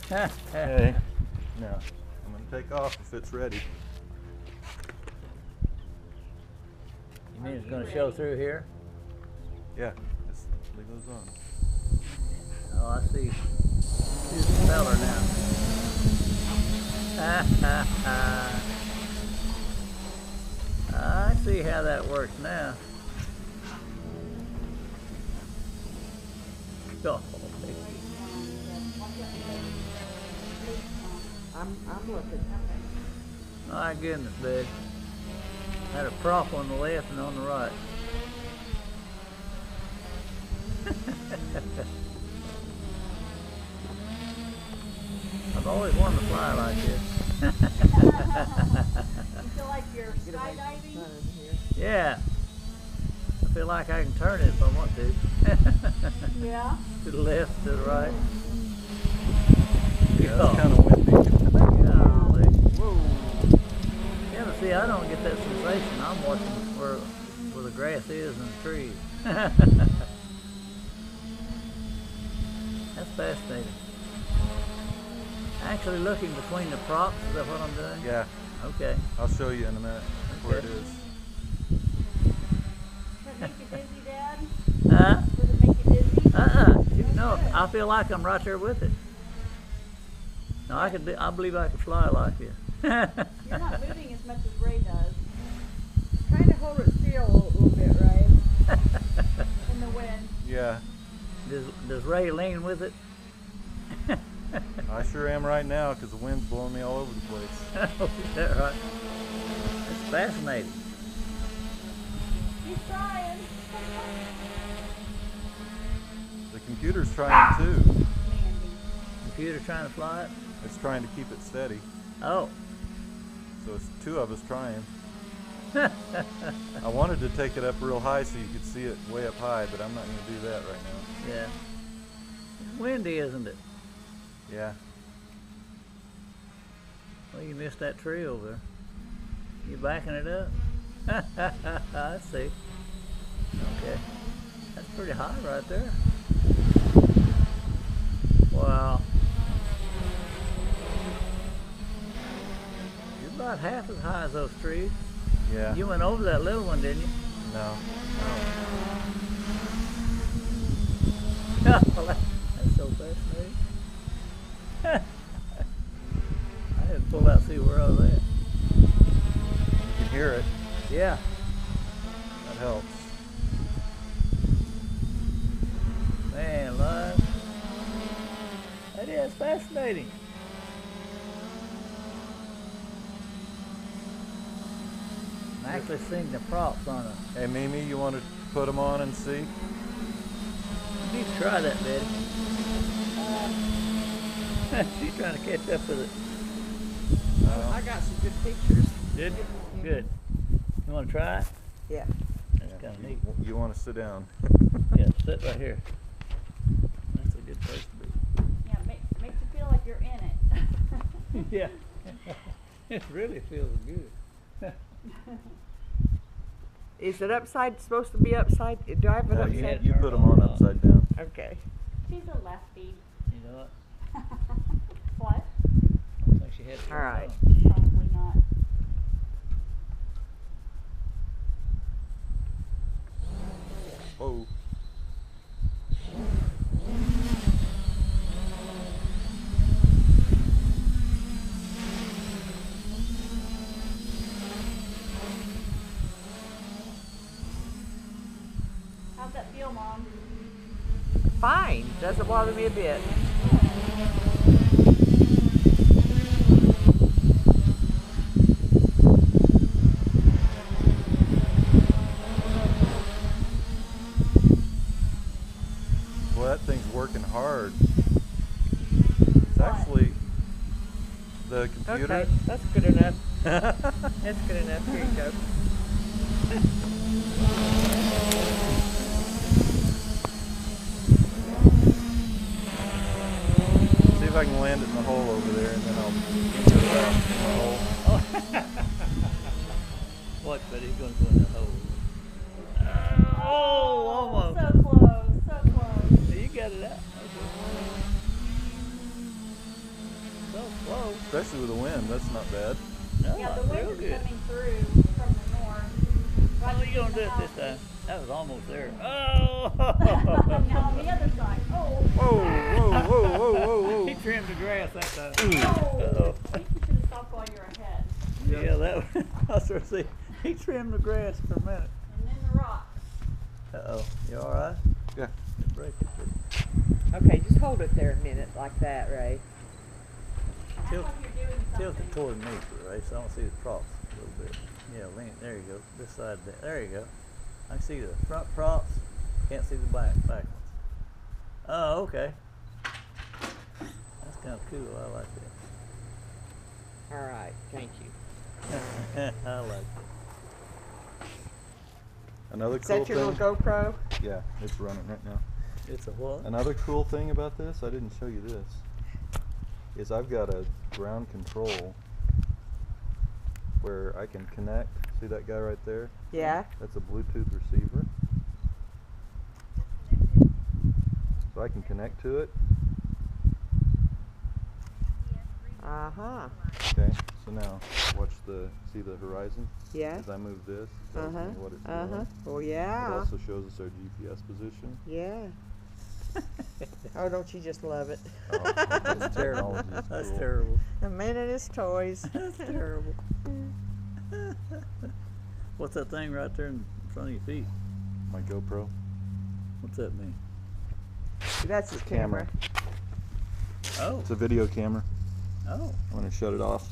Hey, now I'm going to take off if it's ready. You mean it's going to show through here? Yeah, just leave those on. Oh, I see. See the speller now. I see how that works now. Oh, I'm looking. my goodness, babe. Had a prop on the left and on the right. I've always wanted to fly like this. You feel like you're skydiving? Yeah. I feel like I can turn it if I want to. Yeah. To the left, to the right. Yeah, it's kind of windy. Golly. Whoa. Yeah, but see, I don't get that sensation. I'm watching where the grass is and the trees. That's fascinating. Actually looking between the props, is that what I'm doing? Yeah, Okay. I'll show you in a minute where it is. Does it make you dizzy, Dad? Huh? Does it make you dizzy? No, I feel like I'm right there with it. No, I believe I could fly like this. You're not moving as much as Ray does Trying to hold it still a little bit, right? in the wind. Yeah, Does Ray lean with it? I sure am right now because the wind's blowing me all over the place. Oh, is that right? That's fascinating. He's trying. The computer's trying too. Mandy. Computer trying to fly it? It's trying to keep it steady. Oh. So it's two of us trying. I wanted to take it up real high so you could see it way up high, but I'm not going to do that right now. Yeah. It's windy, isn't it? Yeah. Well, you missed that tree over there. You backing it up? I see. Okay. That's pretty high right there. Wow. You're about half as high as those trees. Yeah. You went over that little one, didn't you? No. That's so fascinating. I had to pull out and see where I was at. You can hear it. Yeah. That helps. Man, live. That is fascinating. I'm actually seeing the props on it. Hey, Mimi, you want to put them on and see? You need to try that, Betty. She's trying to catch up with it. I got some good pictures. Did you? Good. You want to try it? Yeah. That's kind of neat. You want to sit down? Yeah, sit right here. That's a good place to be. Yeah, makes you feel like you're in it. Yeah. It really feels good. Is it supposed to be upside? Do I have it No, upside? you put them on upside down. Okay. She's a lefty. You know what? What? I don't think she had it. All right. Probably not. Whoa. How's that feel, Mom? Fine. Doesn't bother me a bit. Boy, that thing's working hard. It's actually the computer. Okay, that's good enough. That's good enough. Here you go. See if I can land it in the hole over there, and then I'll get it out in the hole. Watch, but he's going to go in the hole. Oh, almost. So close, so close. You got it out. so close. Especially with the wind, that's not bad. No, Yeah, the real wind is good. coming through from the north. How are you gonna between do the it this houses. time? That was almost there. Oh! Now on the other side. Oh. Whoa, whoa, whoa, whoa, whoa, He whoa. trimmed the grass that time. Oh. Uh-oh. I think you should have stopped while you're ahead. Yeah, that I was sort of saying, he trimmed the grass for a minute. And then the rocks. Uh-oh. You alright? Yeah. You break it. Okay, just hold it there a minute like that, Ray. Act Tilt- like you're doing Tilt something. it toward me, Ray, so I don't see the props a little bit. Yeah, lean. There you go. This side. There you go. I can see the front props. Can't see the back ones. Oh, okay. That's kind of cool. I like All right, thank you. that. I like it. Another Is cool that your thing. little GoPro? Yeah, it's running right now. It's a what? Another cool thing about this, I didn't show you this, is I've got a ground control where I can connect. See that guy right there? Yeah. That's a Bluetooth receiver. So I can connect to it. Uh-huh. Okay, so now watch see the horizon? Yeah. As I move this, it tells Uh-huh. me what it's Uh-huh. doing. Well, It yeah. also shows us our GPS position. Yeah. Oh, don't you just love it? Oh, That's terrible. technology is That's cool. terrible. The minute it's toys. That's terrible. What's that thing right there in front of your feet? My GoPro. What's that mean? That's his Camera. camera. Oh. It's a video camera. Oh. I'm gonna shut it off.